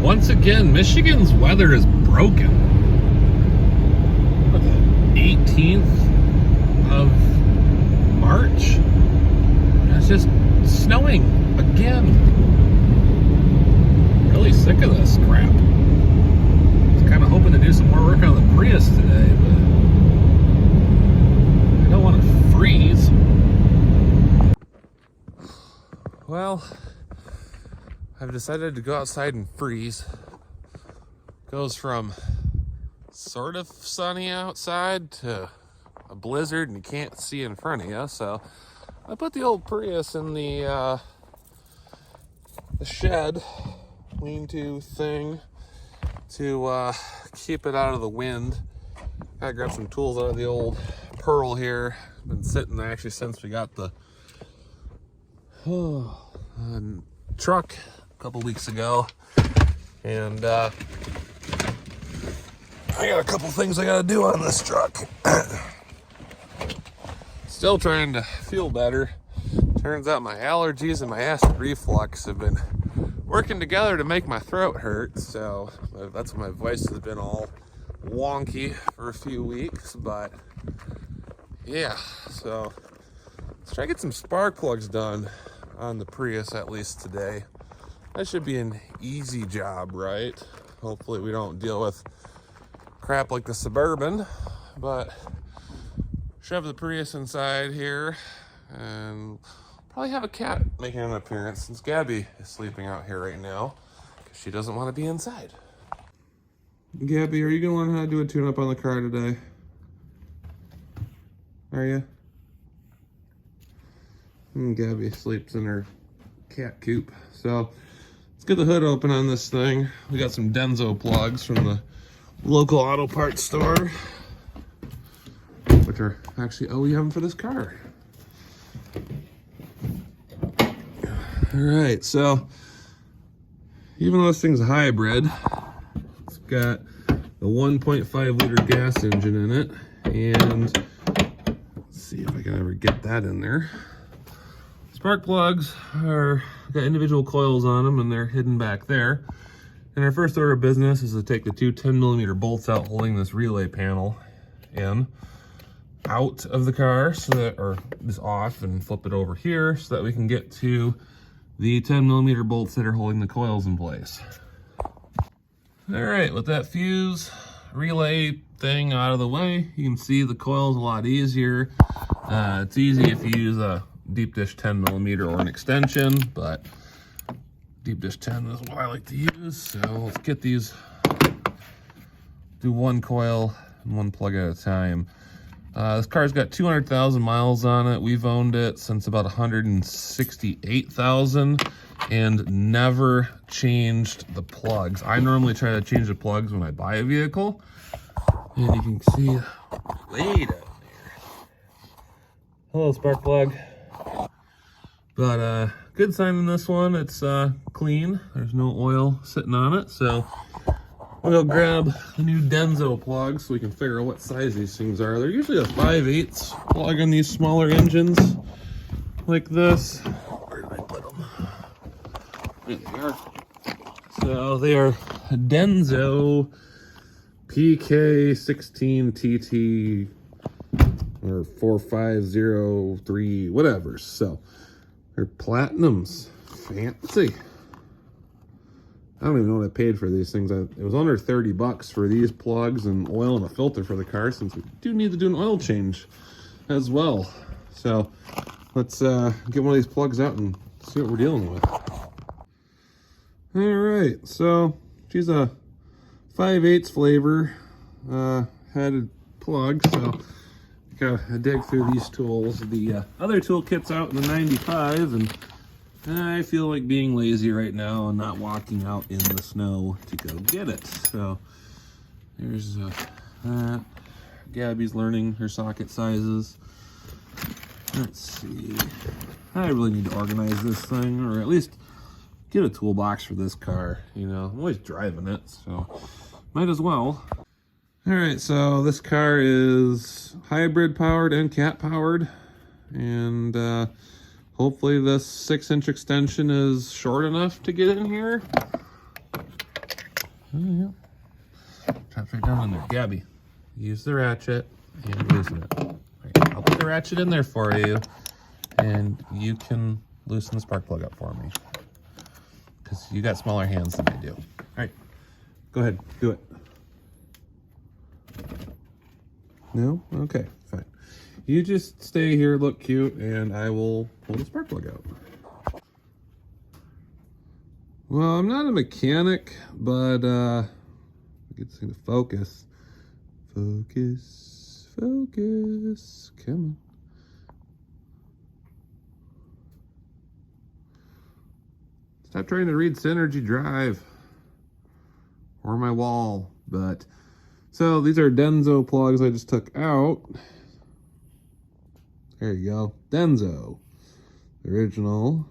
Once again, Michigan's weather is broken. What, the 18th of March? And it's just snowing again. Really sick of this crap. I was kind of hoping to do some more work on the Prius today, but I don't want to freeze. Well, I've decided to go outside and freeze. Goes from sort of sunny outside to a blizzard and you can't see in front of you. So I put the old Prius in the shed lean-to thing to keep it out of the wind. Gotta grab some tools out of the old Pearl here. Been sitting there actually since we got the truck a couple weeks ago, and I got a couple things I gotta do on this truck. Still trying to feel better. Turns out my allergies and my acid reflux have been working together to make my throat hurt, so that's why my voice has been all wonky for a few weeks. But yeah, so let's try to get some spark plugs done on the Prius at least today. That should be an easy job, right? Hopefully we don't deal with crap like the Suburban, but shove the Prius inside here and probably have a cat making an appearance since Gabby is sleeping out here right now because she doesn't want to be inside. Gabby, are you going to learn how to do a tune-up on the car today? Are you? Gabby sleeps in her cat coop. So let's get the hood open on this thing. We got some Denso plugs from the local auto parts store, which are actually OEM for this car. All right, so even though this thing's a hybrid, it's got the 1.5 liter gas engine in it, and let's see if I can ever get that in there. Spark plugs got individual coils on them, and they're hidden back there. And our first order of business is to take the two 10mm bolts out holding this relay panel in out of the car, so that, or just off, and flip it over here so that we can get to the 10mm bolts that are holding the coils in place. All right, with that fuse relay thing out of the way, you can see the coils a lot easier. It's easy if you use a deep dish 10mm or an extension, but deep dish 10 is what I like to use. So let's get these, do one coil and one plug at a time. This car's got 200,000 miles on it. We've owned it since about 168,000 and never changed the plugs. I normally try to change the plugs when I buy a vehicle, and you can see way down there. Hello, spark plug. But good sign in this one, it's clean. There's no oil sitting on it, so we'll grab the new Denso plug so we can figure out what size these things are. They're usually a 5/8 plug on these smaller engines like this. Where did I put them? There they are. So they are Denso PK16TT or 4503, whatever. So they're platinums. Fancy. I don't even know what I paid for these things. It was under 30 bucks for these plugs and oil and a filter for the car, since we do need to do an oil change as well. So let's get one of these plugs out and see what we're dealing with. All right, so she's a 5/8 flavor headed plug, so gotta dig through these tools. The other toolkit's out in the 95, and I feel like being lazy right now and not walking out in the snow to go get it. So there's that. Gabby's learning her socket sizes. Let's see. I really need to organize this thing, or at least get a toolbox for this car. You know, I'm always driving it, so might as well. All right, so this car is hybrid powered and cat powered, and hopefully this 6-inch extension is short enough to get in here. Oh, yeah. Drops right down in there. Gabby, use the ratchet and loosen it. Right, I'll put the ratchet in there for you, and you can loosen the spark plug up for me, because you got smaller hands than I do. All right, go ahead, do it. No? Okay, fine. You just stay here, look cute, and I will pull the spark plug out. Well, I'm not a mechanic, but get this thing to focus. Focus, focus. Come on. Stop trying to read Synergy Drive or my wall. But so these are Denso plugs I just took out. There you go, Denso, the original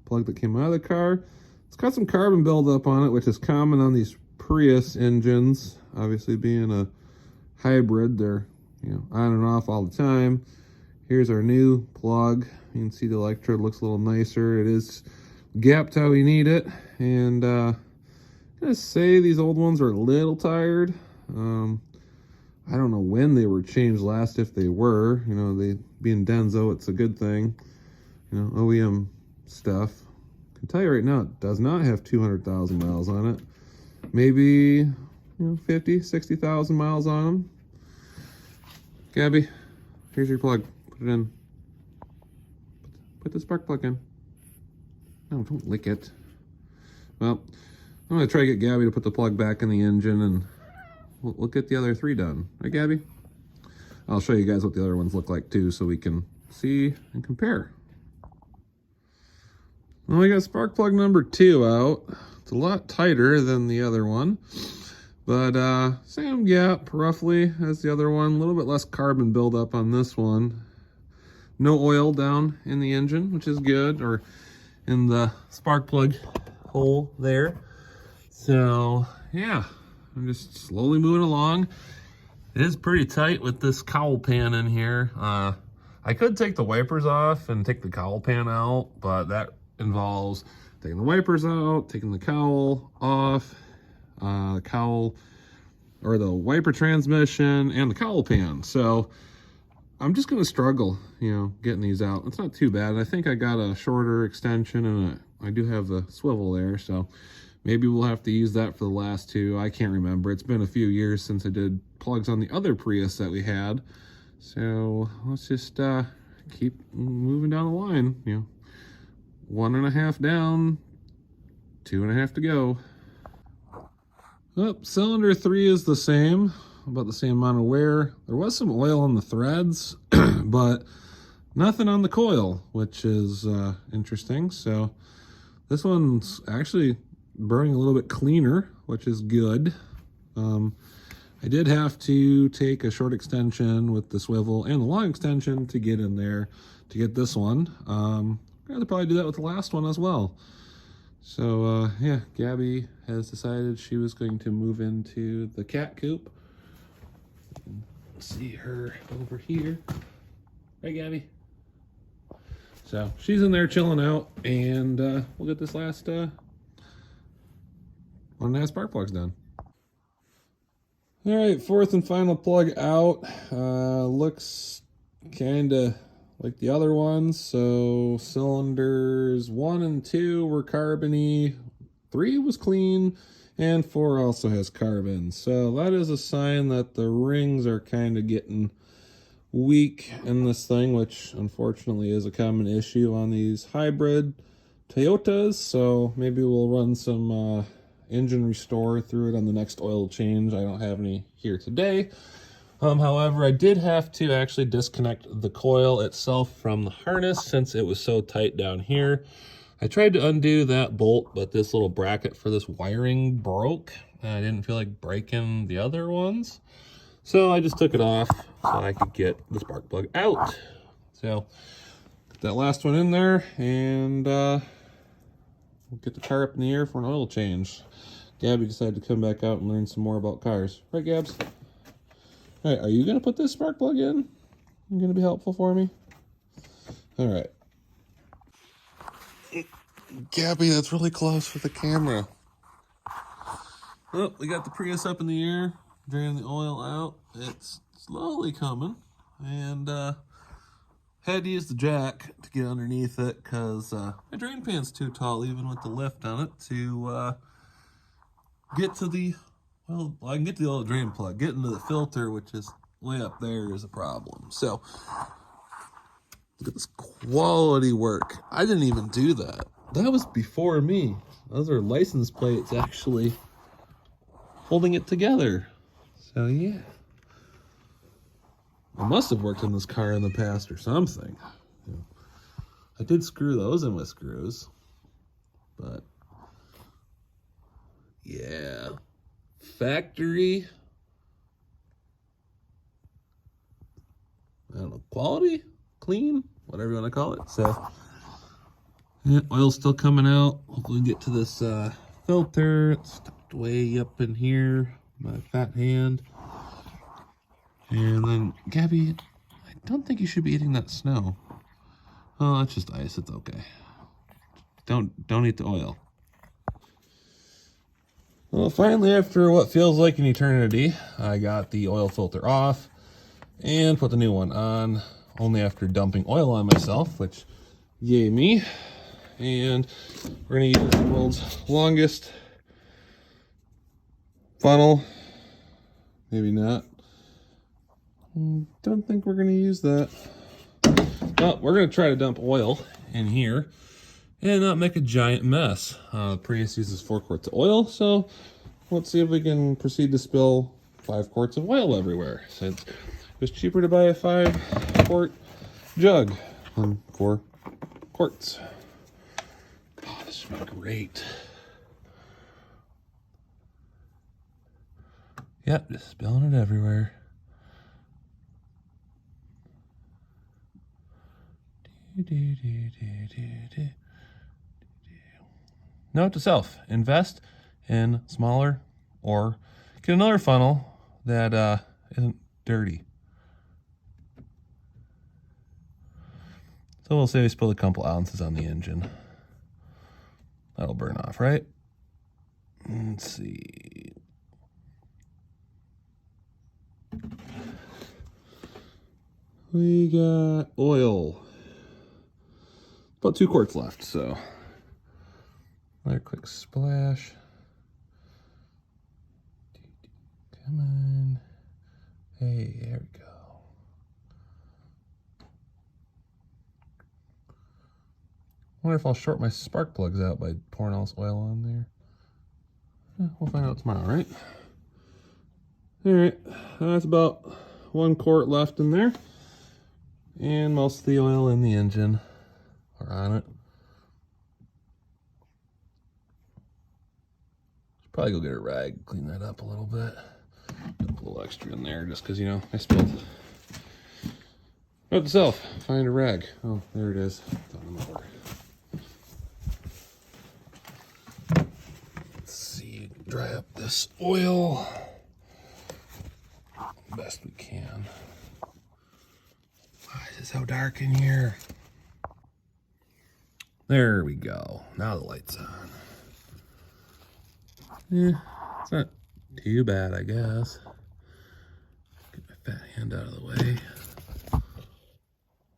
plug that came out of the car. It's got some carbon buildup on it, which is common on these Prius engines. Obviously, being a hybrid, they're on and off all the time. Here's our new plug. You can see the electrode looks a little nicer. It is gapped how we need it, and I'm gonna say these old ones are a little tired. I don't know when they were changed last, if they were. They being Denso, it's a good thing. OEM stuff. I can tell you right now, it does not have 200,000 miles on it. Maybe 50, 60,000 miles on them. Gabby, here's your plug. Put it in. Put the spark plug in. No, don't lick it. Well, I'm gonna try to get Gabby to put the plug back in the engine, and we'll get the other three done. Right, Gabby? I'll show you guys what the other ones look like too, so we can see and compare. Well, we got spark plug number 2 out. It's a lot tighter than the other one, but same gap roughly as the other one. A little bit less carbon buildup on this one. No oil down in the engine, which is good, or in the spark plug hole there. So yeah, I'm just slowly moving along. It is pretty tight with this cowl pan in here. I could take the wipers off and take the cowl pan out, but that involves taking the wipers out, taking the cowl off, the cowl or the wiper transmission, and the cowl pan. So I'm just gonna struggle, getting these out. It's not too bad. I think I got a shorter extension, and I do have the swivel there, so maybe we'll have to use that for the last 2. I can't remember. It's been a few years since I did plugs on the other Prius that we had. So let's just keep moving down the line. 1.5 down, 2.5 to go. Cylinder 3 is the same, about the same amount of wear. There was some oil on the threads, but nothing on the coil, which is interesting. So this one's actually burning a little bit cleaner, which is good. I did have to take a short extension with the swivel and the long extension to get in there to get this one. I'm gonna probably do that with the last one as well. So yeah, Gabby has decided she was going to move into the cat coop. See her over here. Right, Gabby? So she's in there chilling out, and we'll get this last 1.5 spark plugs done. All right, 4th and final plug out. Looks kind of like the other ones. So cylinders 1 and 2 were carbony, 3 was clean, and 4 also has carbon. So that is a sign that the rings are kind of getting weak in this thing, which unfortunately is a common issue on these hybrid Toyotas. So maybe we'll run some engine restore through it on the next oil change. I don't have any here today. However, I did have to actually disconnect the coil itself from the harness since it was so tight down here. I tried to undo that bolt, but this little bracket for this wiring broke, and I didn't feel like breaking the other ones. So I just took it off so I could get the spark plug out. So put that last one in there, and we'll get the car up in the air for an oil change. Gabby decided to come back out and learn some more about cars. Right, Gabs? All right, are you going to put this spark plug in? You're going to be helpful for me? All right. Gabby, that's really close for the camera. Well, we got the Prius up in the air, draining the oil out. It's slowly coming, and had to use the jack to get underneath it because my drain pan's too tall, even with the lift on it, to get to the, well, I can get to the old drain plug. Getting to the filter, which is way up there, is a problem. So, look at this quality work. I didn't even do that. That was before me. Those are license plates actually holding it together. So, yeah. I must have worked on this car in the past or something. I did screw those in with screws, but yeah, factory, I don't know, quality, clean, whatever you want to call it. So yeah, oil's still coming out. Hopefully we can get to this filter. It's stuck way up in here, my fat hand. And then, Gabby, I don't think you should be eating that snow. Oh, that's just ice. It's okay. Don't eat the oil. Well, finally, after what feels like an eternity, I got the oil filter off and put the new one on, only after dumping oil on myself, which, yay me. And we're going to use the world's longest funnel. Maybe not. Don't think we're going to use that. Well, we're going to try to dump oil in here and not make a giant mess. Prius uses 4 quarts of oil, so let's see if we can proceed to spill 5 quarts of oil everywhere, since it was cheaper to buy a 5-quart jug than 4 quarts. Oh, this should be great. Yep, just spilling it everywhere. Note to self, invest in smaller or get another funnel that isn't dirty. So we'll say we spill a couple ounces on the engine. That'll burn off, right? Let's see. We got oil. About 2 quarts left, so another quick splash. Come on. Hey, there we go. I wonder if I'll short my spark plugs out by pouring all this oil on there. Yeah, we'll find out tomorrow, right? All right, that's about 1 quart left in there. And most of the oil in the engine are on it. Should probably go get a rag, clean that up a little bit. Put a little extra in there just because, you know, I spilled. Note to self, find a rag. Oh, there it is. It's on the motor. Let's see, dry up this oil best we can. Why is it so dark in here? There we go. Now the light's on. Yeah, it's not too bad, I guess. Get my fat hand out of the way.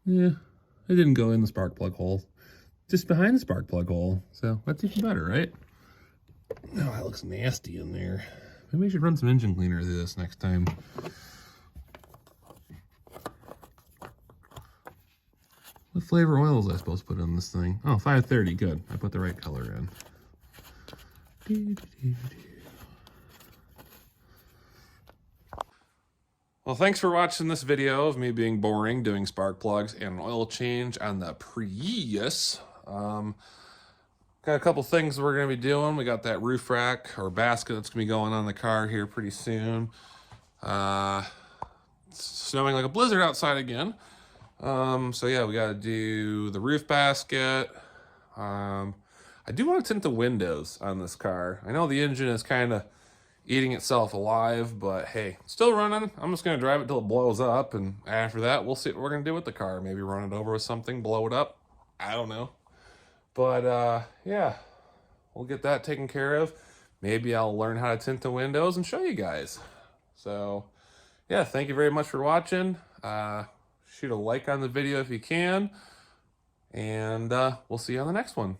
Yeah, it didn't go in the spark plug hole. Just behind the spark plug hole. So that's even better, right? Oh, that looks nasty in there. Maybe we should run some engine cleaner through this next time. What flavor oil was I supposed to put in this thing? Oh, 530, good. I put the right color in. Well, thanks for watching this video of me being boring, doing spark plugs and an oil change on the Prius. Got a couple things we're going to be doing. We got that roof rack or basket that's going to be going on the car here pretty soon. It's snowing like a blizzard outside again. So yeah, we got to do the roof basket. I do want to tint the windows on this car. I know the engine is kind of eating itself alive, but hey, still running. I'm just going to drive it till it blows up, and after that, we'll see what we're going to do with the car. Maybe run it over with something, blow it up. I don't know. But yeah, we'll get that taken care of. maybe I'll learn how to tint the windows and show you guys. So yeah, thank you very much for watching. Shoot a like on the video if you can, and we'll see you on the next one.